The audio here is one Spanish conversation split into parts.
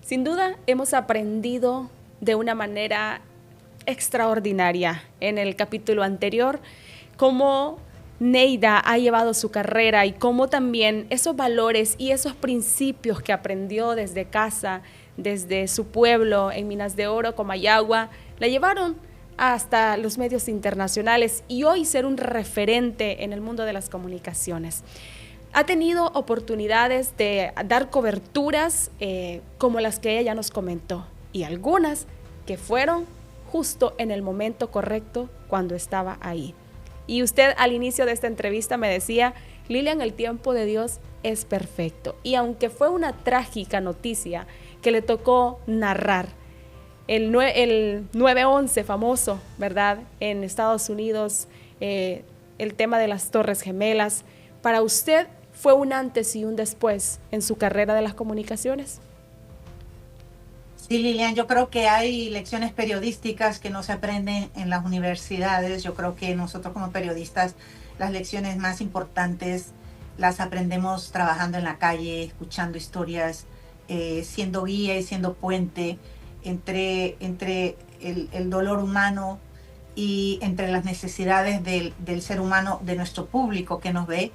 Sin duda hemos aprendido de una manera extraordinaria en el capítulo anterior cómo Neida ha llevado su carrera y cómo también esos valores y esos principios que aprendió desde casa, desde su pueblo en Minas de Oro, Comayagua, la llevaron hasta los medios internacionales y hoy ser un referente en el mundo de las comunicaciones. Ha tenido oportunidades de dar coberturas como las que ella ya nos comentó y algunas que fueron justo en el momento correcto cuando estaba ahí. Y usted al inicio de esta entrevista me decía, Lilian, el tiempo de Dios es perfecto. Y aunque fue una trágica noticia que le tocó narrar, el 9/11 famoso, ¿verdad? En Estados Unidos, el tema de las Torres Gemelas, para usted fue un antes y un después en su carrera de las comunicaciones. Sí, Lilian, yo creo que hay lecciones periodísticas que no se aprenden en las universidades. Yo creo que nosotros como periodistas las lecciones más importantes las aprendemos trabajando en la calle, escuchando historias, siendo guía y siendo puente entre el dolor humano y entre las necesidades del ser humano, de nuestro público que nos ve,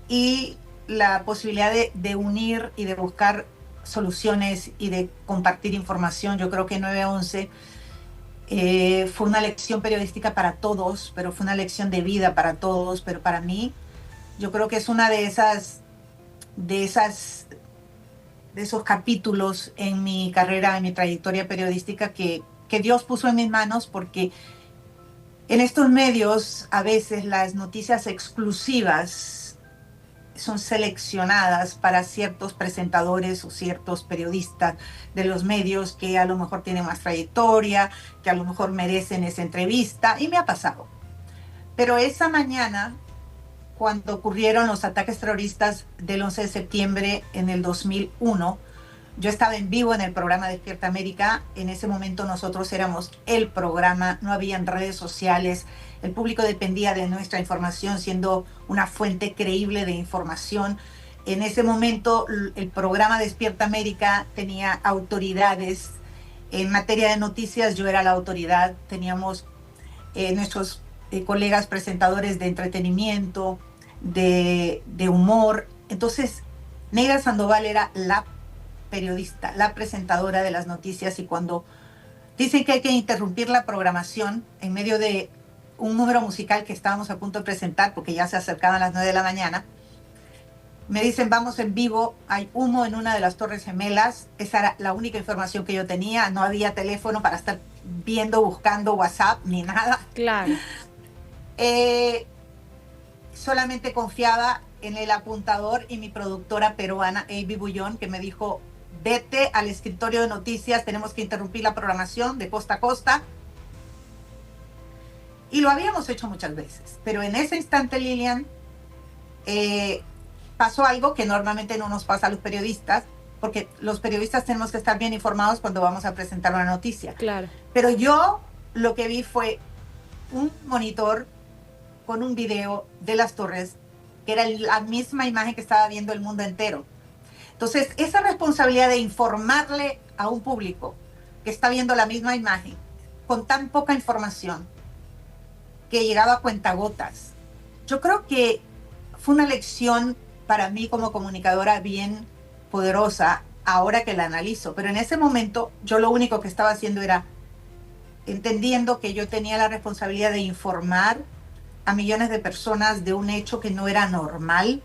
y la posibilidad de unir y de buscar soluciones y de compartir información. Yo creo que 9/11 fue una lección periodística para todos, pero fue una lección de vida para todos, pero para mí, yo creo que es una de esas, de esos capítulos en mi carrera, en mi trayectoria periodística que Dios puso en mis manos, porque en estos medios a veces las noticias exclusivas son seleccionadas para ciertos presentadores o ciertos periodistas de los medios que a lo mejor tienen más trayectoria, que a lo mejor merecen esa entrevista, y me ha pasado. Pero esa mañana, cuando ocurrieron los ataques terroristas del 11 de septiembre en el 2001, yo estaba en vivo en el programa Despierta América. En ese momento nosotros éramos el programa, no habían redes sociales, el público dependía de nuestra información, siendo una fuente creíble de información. En ese momento el programa Despierta América tenía autoridades. En materia de noticias yo era la autoridad, teníamos nuestros colegas presentadores de entretenimiento, de humor. Entonces, Neida Sandoval era la periodista, la presentadora de las noticias, y cuando dicen que hay que interrumpir la programación en medio de un número musical que estábamos a punto de presentar, porque ya se acercaban las 9 de la mañana, me dicen vamos en vivo, hay humo en una de las Torres Gemelas. Esa era la única información que yo tenía, no había teléfono para estar viendo, buscando WhatsApp ni nada. Claro. Solamente confiaba en el apuntador y mi productora peruana, Avi Bullón, que me dijo, vete al escritorio de noticias, tenemos que interrumpir la programación de costa a costa. Y lo habíamos hecho muchas veces, pero en ese instante, Lilian, pasó algo que normalmente no nos pasa a los periodistas, porque los periodistas tenemos que estar bien informados cuando vamos a presentar una noticia. Claro. Pero yo lo que vi fue un monitor con un video de las torres, que era la misma imagen que estaba viendo el mundo entero. Entonces, esa responsabilidad de informarle a un público que está viendo la misma imagen, con tan poca información, que llegaba a cuentagotas, yo creo que fue una lección para mí como comunicadora bien poderosa, ahora que la analizo. Pero en ese momento, yo lo único que estaba haciendo era entendiendo que yo tenía la responsabilidad de informar a millones de personas de un hecho que no era normal.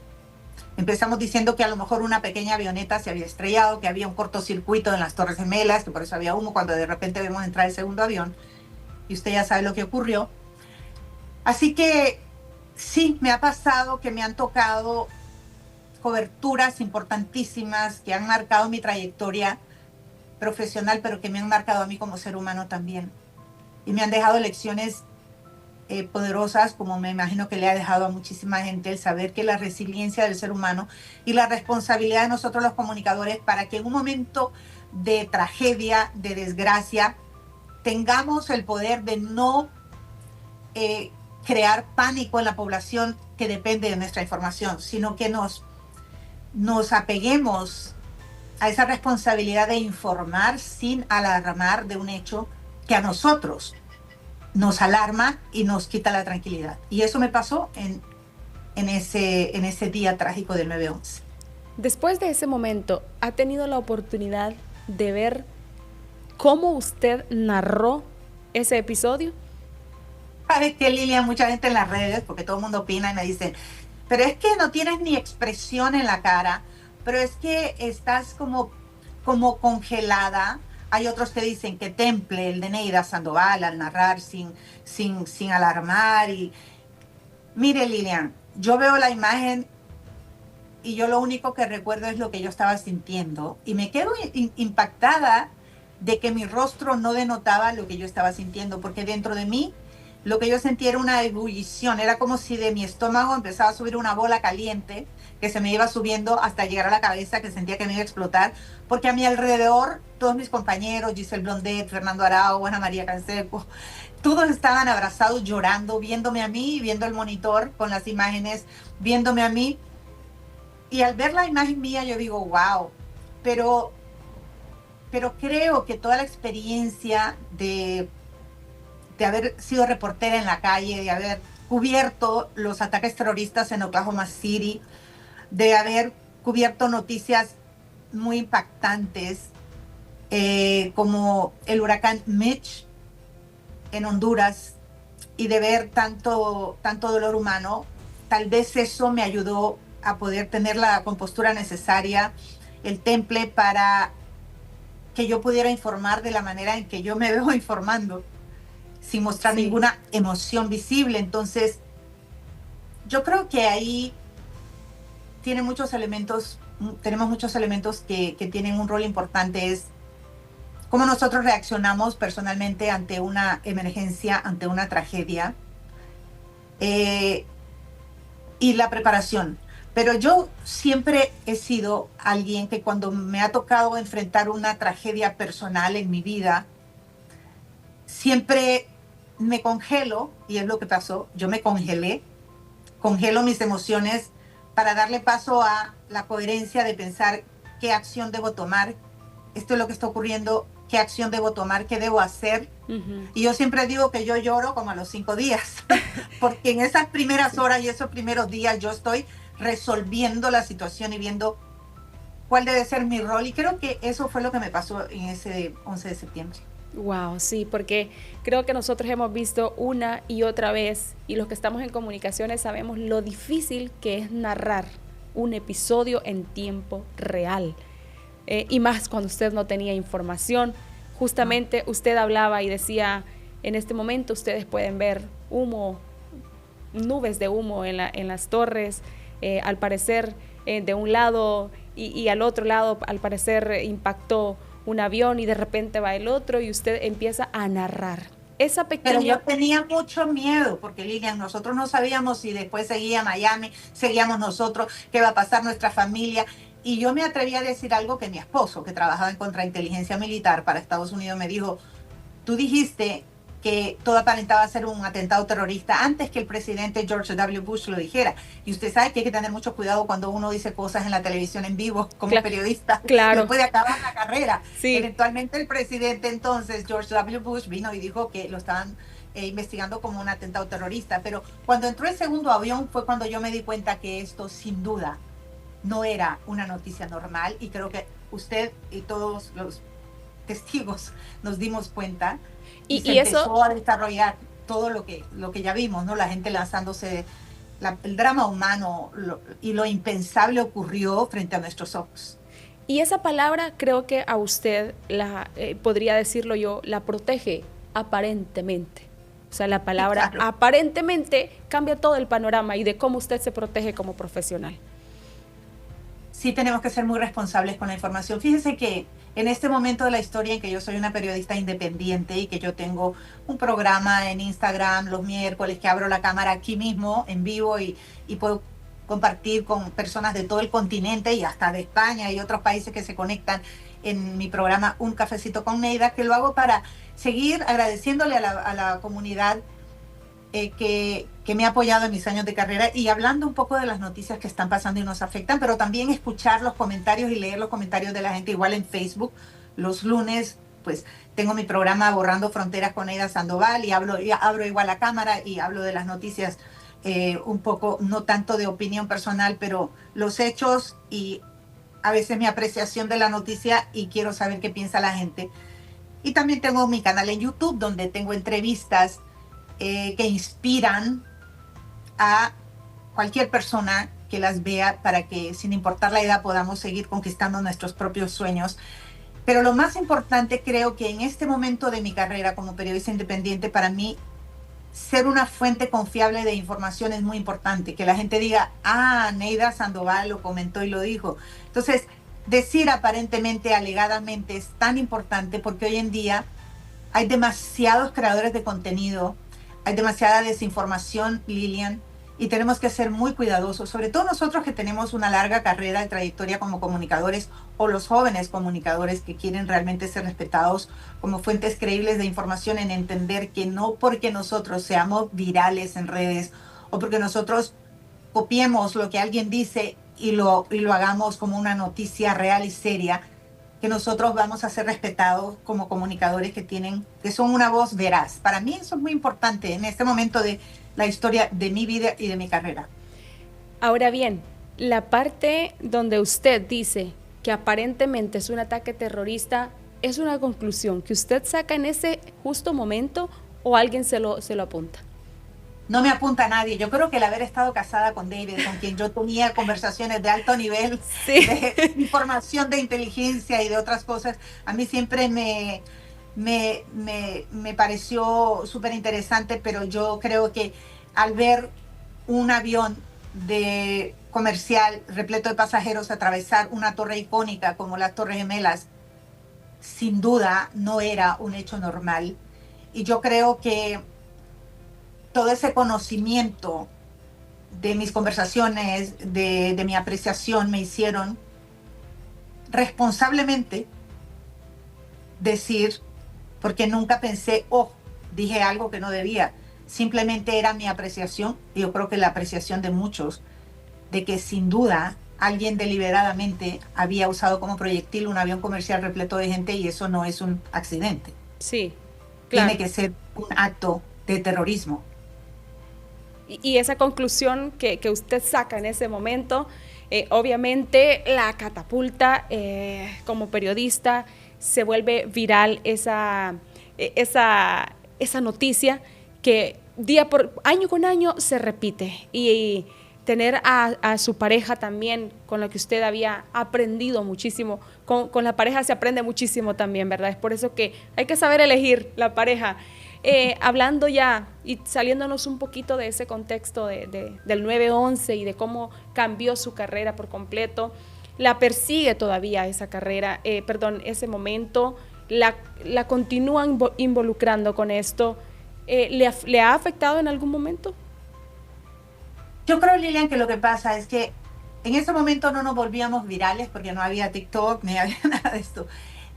Empezamos diciendo que a lo mejor una pequeña avioneta se había estrellado, que había un cortocircuito en las Torres Gemelas, que por eso había humo, cuando de repente vemos entrar el segundo avión, y usted ya sabe lo que ocurrió. Así que sí, me ha pasado que me han tocado coberturas importantísimas que han marcado mi trayectoria profesional, pero que me han marcado a mí como ser humano también. Y me han dejado lecciones poderosas, como me imagino que le ha dejado a muchísima gente, el saber que la resiliencia del ser humano y la responsabilidad de nosotros los comunicadores para que en un momento de tragedia, de desgracia, tengamos el poder de no crear pánico en la población que depende de nuestra información, sino que nos apeguemos a esa responsabilidad de informar sin alarmar de un hecho que a nosotros nos alarma y nos quita la tranquilidad. Y eso me pasó en ese día trágico del 9/11. Después de ese momento, ¿ha tenido la oportunidad de ver cómo usted narró ese episodio? Sabes que, Lilian, mucha gente en las redes, porque todo el mundo opina y me dicen, pero es que no tienes ni expresión en la cara, pero es que estás como congelada. Hay otros que dicen que temple el de Neida Sandoval al narrar sin alarmar. Y mire, Lilian, yo veo la imagen y yo lo único que recuerdo es lo que yo estaba sintiendo y me quedo impactada de que mi rostro no denotaba lo que yo estaba sintiendo, porque dentro de mí lo que yo sentía era una ebullición, era como si de mi estómago empezaba a subir una bola caliente que se me iba subiendo hasta llegar a la cabeza, que sentía que me iba a explotar, porque a mi alrededor todos mis compañeros, Giselle Blondet, Fernando Arau, Ana María Canseco, todos estaban abrazados llorando, viéndome a mí, viendo el monitor con las imágenes, viéndome a mí. Y al ver la imagen mía yo digo, wow, pero creo que toda la experiencia de haber sido reportera en la calle, de haber cubierto los ataques terroristas en Oklahoma City, de haber cubierto noticias muy impactantes, como el huracán Mitch en Honduras, y de ver tanto dolor humano, tal vez eso me ayudó a poder tener la compostura necesaria, el temple para que yo pudiera informar de la manera en que yo me veo informando, sin mostrar ninguna emoción visible. Entonces, yo creo que ahí tenemos muchos elementos que tienen un rol importante, es cómo nosotros reaccionamos personalmente ante una emergencia, ante una tragedia, y la preparación. Pero yo siempre he sido alguien que cuando me ha tocado enfrentar una tragedia personal en mi vida, siempre me congelo, y es lo que pasó, yo me congelo mis emociones para darle paso a la coherencia de pensar qué acción debo tomar, esto es lo que está ocurriendo, qué acción debo tomar, qué debo hacer. Y yo siempre digo que yo lloro como a los 5 días, porque en esas primeras horas y esos primeros días yo estoy resolviendo la situación y viendo cuál debe ser mi rol, y creo que eso fue lo que me pasó en ese 11 de septiembre. Wow, sí, porque creo que nosotros hemos visto una y otra vez, y los que estamos en comunicaciones sabemos lo difícil que es narrar un episodio en tiempo real, y más cuando usted no tenía información. Justamente usted hablaba y decía, en este momento ustedes pueden ver humo, nubes de humo en las torres, al parecer de un lado y al otro lado al parecer impactó un avión y de repente va el otro y usted empieza a narrar. Esa pequeña... Pero yo tenía mucho miedo, porque Lilian, nosotros no sabíamos si después seguía Miami, seguíamos nosotros, qué va a pasar nuestra familia. Y yo me atreví a decir algo que mi esposo, que trabajaba en contrainteligencia militar para Estados Unidos, me dijo, tú dijiste que todo aparentaba ser un atentado terrorista antes que el presidente George W. Bush lo dijera. Y usted sabe que hay que tener mucho cuidado cuando uno dice cosas en la televisión en vivo como periodista. Claro. Que puede acabar la carrera. Sí. Eventualmente el presidente entonces, George W. Bush, vino y dijo que lo estaban investigando como un atentado terrorista. Pero cuando entró el segundo avión fue cuando yo me di cuenta que esto sin duda no era una noticia normal, y creo que usted y todos los testigos nos dimos cuenta. Y se empezó a desarrollar todo lo que ya vimos, ¿no? La gente lanzándose, el drama humano y lo impensable ocurrió frente a nuestros ojos. Y esa palabra creo que a usted, podría decirlo yo, la protege aparentemente. O sea, la palabra claro. Aparentemente cambia todo el panorama y de cómo usted se protege como profesional. Sí, tenemos que ser muy responsables con la información. Fíjese que en este momento de la historia en que yo soy una periodista independiente y que yo tengo un programa en Instagram los miércoles que abro la cámara aquí mismo en vivo y puedo compartir con personas de todo el continente y hasta de España y otros países que se conectan en mi programa Un Cafecito con Neida, que lo hago para seguir agradeciéndole a la comunidad que me ha apoyado en mis años de carrera y hablando un poco de las noticias que están pasando y nos afectan, pero también escuchar los comentarios y leer los comentarios de la gente, igual en Facebook. Los lunes, pues tengo mi programa Borrando Fronteras con Neida Sandoval y abro igual la cámara y hablo de las noticias un poco, no tanto de opinión personal, pero los hechos y a veces mi apreciación de la noticia y quiero saber qué piensa la gente. Y también tengo mi canal en YouTube donde tengo entrevistas que inspiran a cualquier persona que las vea para que sin importar la edad podamos seguir conquistando nuestros propios sueños. Pero lo más importante creo que en este momento de mi carrera como periodista independiente, para mí ser una fuente confiable de información es muy importante. Que la gente diga, ah, Neida Sandoval lo comentó y lo dijo. Entonces, decir aparentemente, alegadamente es tan importante porque hoy en día hay demasiados creadores de contenido, hay demasiada desinformación, Lilian, y tenemos que ser muy cuidadosos, sobre todo nosotros que tenemos una larga carrera de trayectoria como comunicadores o los jóvenes comunicadores que quieren realmente ser respetados como fuentes creíbles de información, en entender que no porque nosotros seamos virales en redes o porque nosotros copiemos lo que alguien dice y lo hagamos como una noticia real y seria, que nosotros vamos a ser respetados como comunicadores que son una voz veraz. Para mí eso es muy importante en este momento de la historia de mi vida y de mi carrera. Ahora bien, la parte donde usted dice que aparentemente es un ataque terrorista, ¿es una conclusión que usted saca en ese justo momento o alguien se lo apunta? No me apunta a nadie. Yo creo que el haber estado casada con David, con quien yo tenía conversaciones de alto nivel, sí, de información, de inteligencia y de otras cosas, a mí siempre me pareció súper interesante, pero yo creo que al ver un avión de comercial repleto de pasajeros atravesar una torre icónica como las Torres Gemelas, sin duda no era un hecho normal. Y yo creo que todo ese conocimiento de mis conversaciones, de mi apreciación, me hicieron responsablemente decir, porque nunca pensé, oh, dije algo que no debía. Simplemente era mi apreciación, y yo creo que la apreciación de muchos, de que sin duda alguien deliberadamente había usado como proyectil un avión comercial repleto de gente y eso no es un accidente. Sí, claro. Tiene que ser un acto de terrorismo. Y esa conclusión que usted saca en ese momento, obviamente la catapulta como periodista, se vuelve viral esa noticia que año con año se repite. Y tener a su pareja también, con la que usted había aprendido muchísimo, con la pareja se aprende muchísimo también, ¿verdad? Es por eso que hay que saber elegir la pareja. Hablando ya y saliéndonos un poquito de ese contexto del 9/11 y de cómo cambió su carrera por completo, la persigue todavía esa carrera, ese momento, la continúan involucrando con esto. ¿Le ha afectado en algún momento? Yo creo, Lilian, que lo que pasa es que en ese momento no nos volvíamos virales porque no había TikTok ni había nada de esto.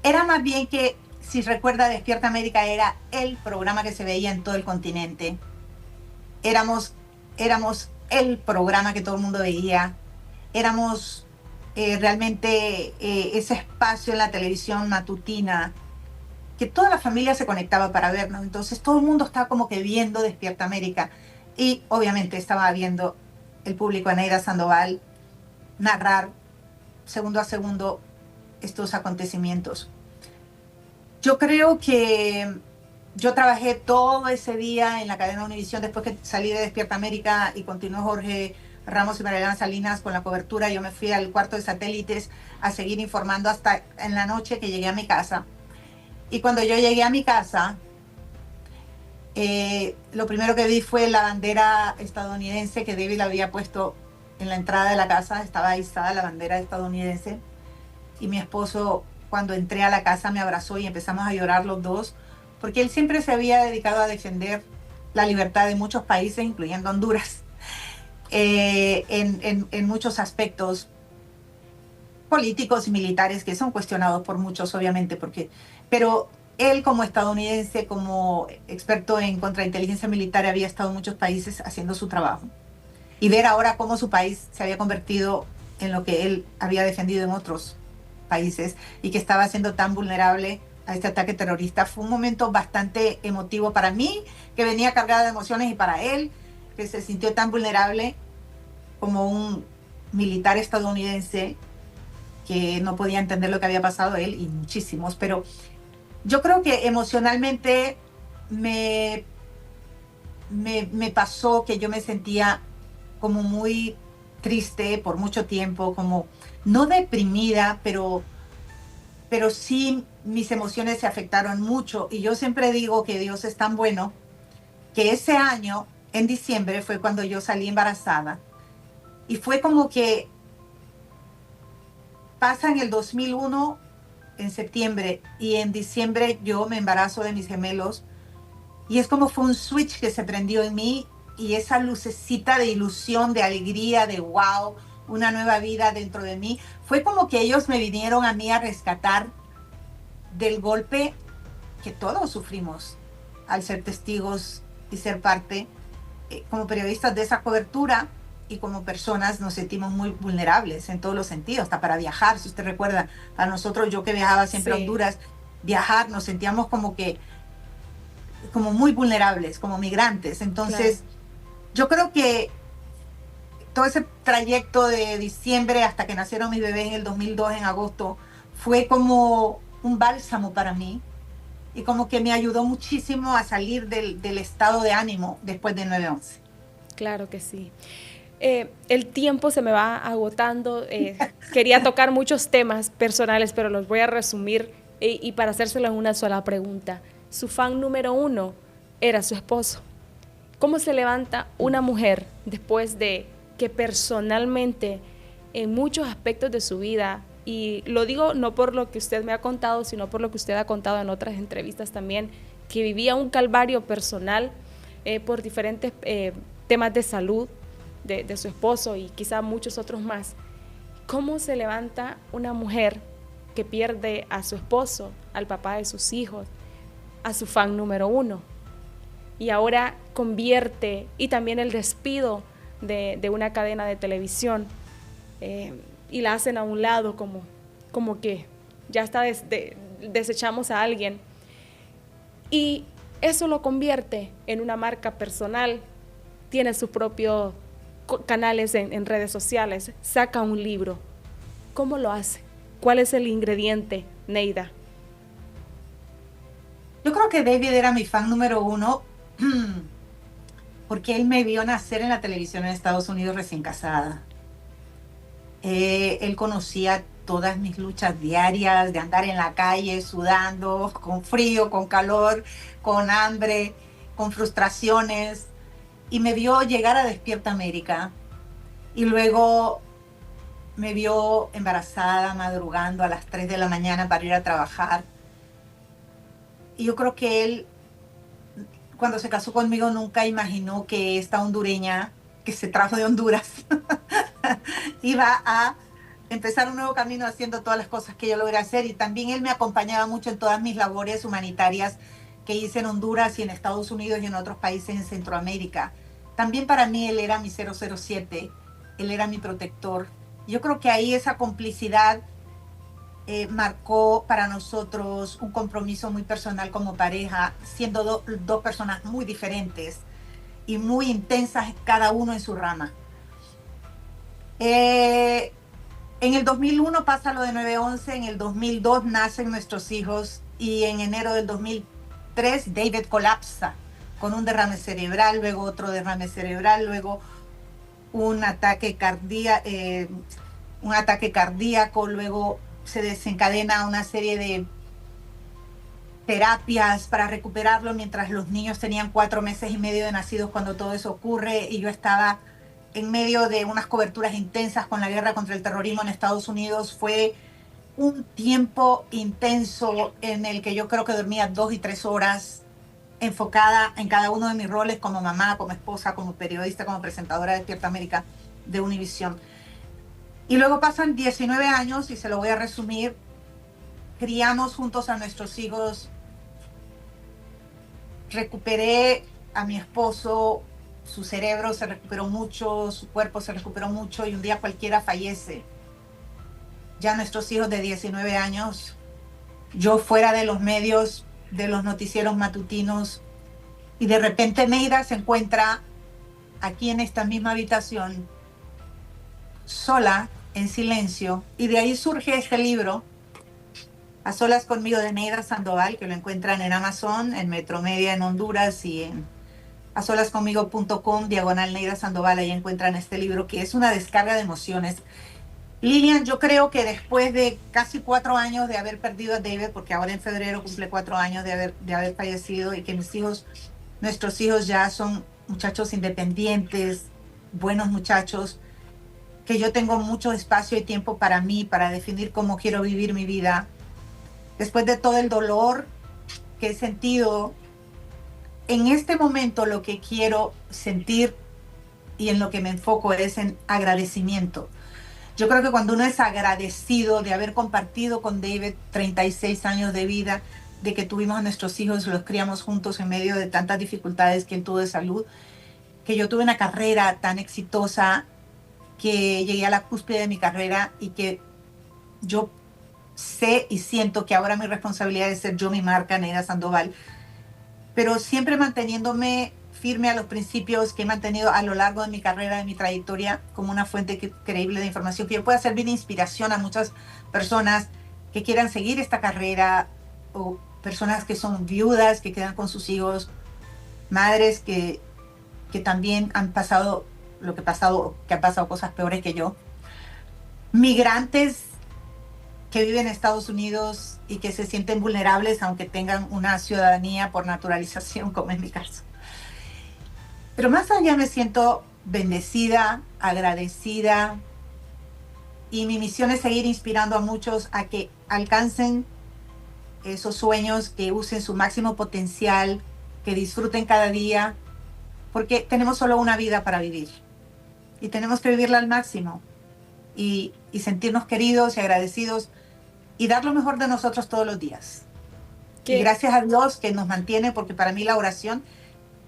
Era más bien que, si recuerda, Despierta América era el programa que se veía en todo el continente. Éramos el programa que todo el mundo veía. Éramos realmente ese espacio en la televisión matutina que toda la familia se conectaba para vernos. Entonces todo el mundo estaba como que viendo Despierta América. Y obviamente estaba viendo el público a Neida Sandoval narrar segundo a segundo estos acontecimientos. Yo creo que yo trabajé todo ese día en la cadena Univisión después que salí de Despierta América y continuó Jorge Ramos y María Salinas con la cobertura. Yo me fui al cuarto de satélites a seguir informando hasta en la noche que llegué a mi casa. Y cuando yo llegué a mi casa, lo primero que vi fue la bandera estadounidense que David había puesto en la entrada de la casa. Estaba izada la bandera estadounidense y mi esposo, cuando entré a la casa, me abrazó y empezamos a llorar los dos, porque él siempre se había dedicado a defender la libertad de muchos países, incluyendo Honduras, en muchos aspectos políticos y militares que son cuestionados por muchos, obviamente, pero Él como estadounidense, como experto en contrainteligencia militar, había estado en muchos países haciendo su trabajo. Y ver ahora cómo su país se había convertido en lo que él había defendido en otros países y que estaba siendo tan vulnerable a este ataque terrorista fue un momento bastante emotivo para mí, que venía cargada de emociones, y para él, que se sintió tan vulnerable como un militar estadounidense que no podía entender lo que había pasado, él y muchísimos. Pero yo creo que emocionalmente me, me pasó que yo me sentía como muy triste por mucho tiempo, como no deprimida, pero sí mis emociones se afectaron mucho. Y yo siempre digo que Dios es tan bueno que ese año, en diciembre, fue cuando yo salí embarazada. Y fue como que pasa en el 2001, en septiembre, y en diciembre yo me embarazo de mis gemelos. Y es como fue un switch que se prendió en mí, y esa lucecita de ilusión, de alegría, de wow, una nueva vida dentro de mí. Fue como que ellos me vinieron a mí a rescatar del golpe que todos sufrimos al ser testigos y ser parte, como periodistas de esa cobertura, y como personas nos sentimos muy vulnerables en todos los sentidos, hasta para viajar. Si usted recuerda, a nosotros, yo que viajaba siempre a Sí, Honduras, viajar nos sentíamos como que, como muy vulnerables, como migrantes. claro. Entonces, yo creo que todo ese trayecto de diciembre hasta que nacieron mis bebés en el 2002, en agosto, fue como un bálsamo para mí, y como que me ayudó muchísimo a salir del estado de ánimo después de 9/11. Claro que sí. El tiempo se me va agotando. Quería tocar muchos temas personales, pero los voy a resumir y para hacérselo en una sola pregunta. Su fan número uno era su esposo. ¿Cómo se levanta una mujer después de que personalmente en muchos aspectos de su vida, y lo digo no por lo que usted me ha contado, sino por lo que usted ha contado en otras entrevistas también, que vivía un calvario personal por diferentes temas de salud de su esposo y quizá muchos otros más? ¿Cómo se levanta una mujer que pierde a su esposo, al papá de sus hijos, a su fan número uno? Y ahora convierte, y también el despido de una cadena de televisión, y la hacen a un lado como que ya está desechamos a alguien. Y eso lo convierte en una marca personal, tiene sus propios canales en redes sociales, saca un libro. ¿Cómo lo hace? ¿Cuál es el ingrediente, Neida? Yo creo que David era mi fan número uno, porque él me vio nacer en la televisión en Estados Unidos recién casada. Él conocía todas mis luchas diarias de andar en la calle sudando, con frío, con calor, con hambre, con frustraciones, y me vio llegar a Despierta América, y luego me vio embarazada, madrugando a las 3 de la mañana para ir a trabajar. Y yo creo que él, cuando se casó conmigo, nunca imaginó que esta hondureña que se trajo de Honduras iba a empezar un nuevo camino haciendo todas las cosas que yo logré hacer. Y también él me acompañaba mucho en todas mis labores humanitarias que hice en Honduras y en Estados Unidos y en otros países en Centroamérica. También para mí él era mi 007, él era mi protector. Yo creo que ahí esa complicidad marcó para nosotros un compromiso muy personal como pareja, siendo dos personas muy diferentes y muy intensas, cada uno en su rama. Eh, en el 2001 pasa lo de 9/11, en el 2002 nacen nuestros hijos, y en enero del 2003 David colapsa con un derrame cerebral, luego otro derrame cerebral, luego un ataque un ataque cardíaco, luego se desencadena una serie de terapias para recuperarlo, mientras los niños tenían 4 meses y medio de nacidos cuando todo eso ocurre, y yo estaba en medio de unas coberturas intensas con la guerra contra el terrorismo en Estados Unidos. Fue un tiempo intenso en el que yo creo que dormía 2 y 3 horas, enfocada en cada uno de mis roles como mamá, como esposa, como periodista, como presentadora de Despierta América de Univisión. Y luego pasan 19 años, y se lo voy a resumir. Criamos juntos a nuestros hijos recuperé a mi esposo, su cerebro se recuperó mucho, su cuerpo se recuperó mucho y un día cualquiera fallece. Ya nuestros hijos de 19 años, yo fuera de los medios, de los noticieros matutinos, y de repente Neida se encuentra aquí en esta misma habitación, sola, en silencio, y de ahí surge este libro, A Solas Conmigo, de Neida Sandoval, que lo encuentran en Amazon, en Metromedia en Honduras y en asolasconmigo.com, diagonal Neida Sandoval, ahí encuentran este libro, que es una descarga de emociones. Lilian, yo creo que después de casi 4 años de haber perdido a David, porque ahora en febrero cumple 4 años de haber fallecido, y que nuestros hijos ya son muchachos independientes, buenos muchachos, que yo tengo mucho espacio y tiempo para mí, para definir cómo quiero vivir mi vida. Después de todo el dolor que he sentido, en este momento lo que quiero sentir y en lo que me enfoco es en agradecimiento. Yo creo que cuando uno es agradecido de haber compartido con David 36 años de vida, de que tuvimos a nuestros hijos, los criamos juntos en medio de tantas dificultades que él tuvo de salud, que yo tuve una carrera tan exitosa, que llegué a la cúspide de mi carrera y que yo sé y siento que ahora mi responsabilidad es ser yo mi marca, Neida Sandoval, pero siempre manteniéndome firme a los principios que he mantenido a lo largo de mi carrera, de mi trayectoria, como una fuente creíble de información, que yo pueda servir de inspiración a muchas personas que quieran seguir esta carrera, o personas que son viudas, que quedan con sus hijos, madres que también han pasado lo que han pasado cosas peores que yo, migrantes que viven en Estados Unidos y que se sienten vulnerables aunque tengan una ciudadanía por naturalización, como en mi caso. Pero más allá me siento bendecida, agradecida, y mi misión es seguir inspirando a muchos a que alcancen esos sueños, que usen su máximo potencial, que disfruten cada día, porque tenemos solo una vida para vivir y tenemos que vivirla al máximo y sentirnos queridos y agradecidos y dar lo mejor de nosotros todos los días. Y gracias a Dios que nos mantiene, porque para mí la oración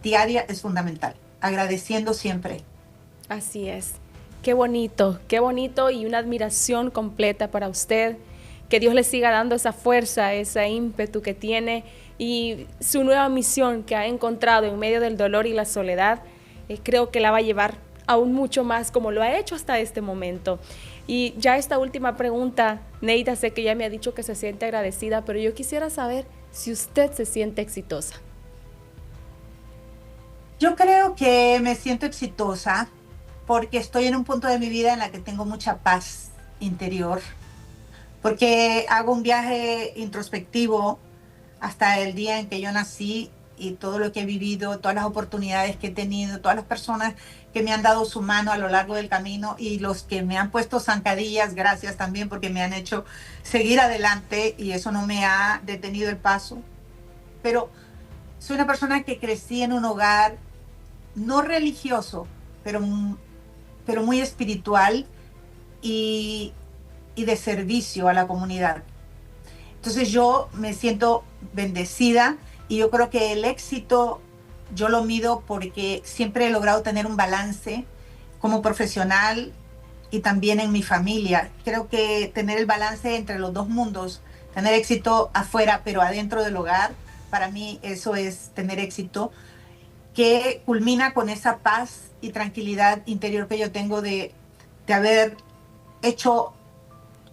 diaria es fundamental, agradeciendo siempre. Así es. Qué bonito y una admiración completa para usted. Que Dios le siga dando esa fuerza, ese ímpetu que tiene y su nueva misión que ha encontrado en medio del dolor y la soledad. Creo que la va a llevar aún mucho más como lo ha hecho hasta este momento. Y ya esta última pregunta, Neida, sé que ya me ha dicho que se siente agradecida, pero yo quisiera saber si usted se siente exitosa. Yo creo que me siento exitosa porque estoy en un punto de mi vida en la que tengo mucha paz interior, porque hago un viaje introspectivo hasta el día en que yo nací y todo lo que he vivido, todas las oportunidades que he tenido, todas las personas que me han dado su mano a lo largo del camino y los que me han puesto zancadillas, gracias también, porque me han hecho seguir adelante y eso no me ha detenido el paso. Pero soy una persona que crecí en un hogar no religioso, pero muy espiritual y de servicio a la comunidad. Entonces yo me siento bendecida y yo creo que el éxito yo lo mido porque siempre he logrado tener un balance como profesional y también en mi familia. Creo que tener el balance entre los dos mundos, tener éxito afuera pero adentro del hogar, para mí eso es tener éxito, que culmina con esa paz y tranquilidad interior que yo tengo de haber hecho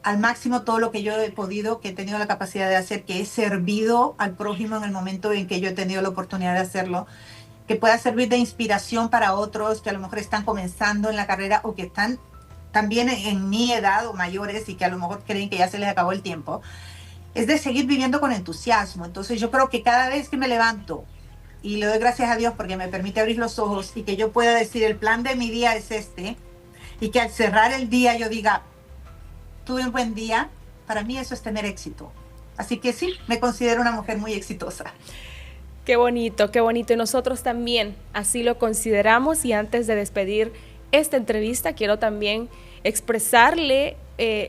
al máximo todo lo que yo he podido, que he tenido la capacidad de hacer, que he servido al prójimo en el momento en que yo he tenido la oportunidad de hacerlo, que pueda servir de inspiración para otros que a lo mejor están comenzando en la carrera o que están también en mi edad o mayores y que a lo mejor creen que ya se les acabó el tiempo, es de seguir viviendo con entusiasmo. Entonces yo creo que cada vez que me levanto y le doy gracias a Dios porque me permite abrir los ojos y que yo pueda decir el plan de mi día es este, y que al cerrar el día yo diga tuve un buen día, para mí eso es tener éxito. Así que sí, me considero una mujer muy exitosa. Qué bonito, qué bonito. Y nosotros también así lo consideramos. Y antes de despedir esta entrevista, quiero también expresarle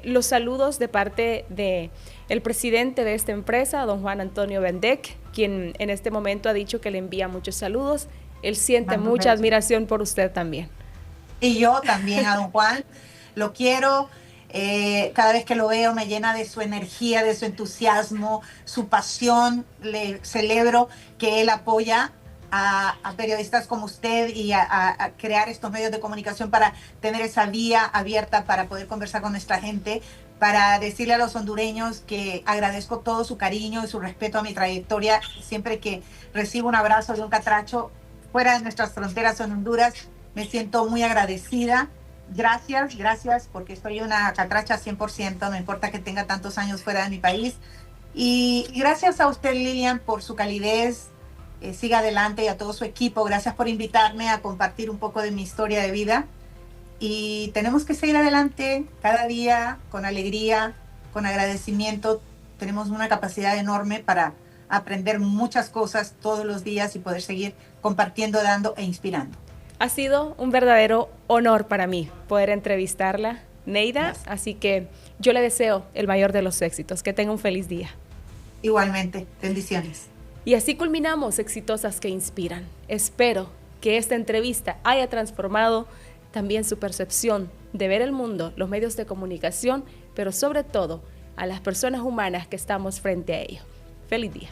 los saludos de parte del presidente de esta empresa, don Juan Antonio Bendec, quien en este momento ha dicho que le envía muchos saludos. Él siente Mando mucha besos. admiración por usted también. Y yo también a don Juan, lo quiero. Cada vez que lo veo me llena de su energía, de su entusiasmo, su pasión. Le celebro que él apoya a periodistas como usted y a crear estos medios de comunicación para tener esa vía abierta para poder conversar con nuestra gente, para decirle a los hondureños que agradezco todo su cariño y su respeto a mi trayectoria. Siempre que recibo un abrazo de un catracho fuera de nuestras fronteras en Honduras, me siento muy agradecida. Gracias, gracias, porque soy una catracha 100%, no importa que tenga tantos años fuera de mi país. Y gracias a usted, Lilian, por su calidez. Siga adelante, y a todo su equipo. Gracias por invitarme a compartir un poco de mi historia de vida. Y tenemos que seguir adelante cada día con alegría, con agradecimiento. Tenemos una capacidad enorme para aprender muchas cosas todos los días y poder seguir compartiendo, dando e inspirando. Ha sido un verdadero honor para mí poder entrevistarla, Neida, Gracias. así que yo le deseo el mayor de los éxitos. Que tenga un feliz día. Igualmente, bendiciones. Y así culminamos Exitosas que Inspiran. Espero que esta entrevista haya transformado también su percepción de ver el mundo, los medios de comunicación, pero sobre todo a las personas humanas que estamos frente a ello. Feliz día.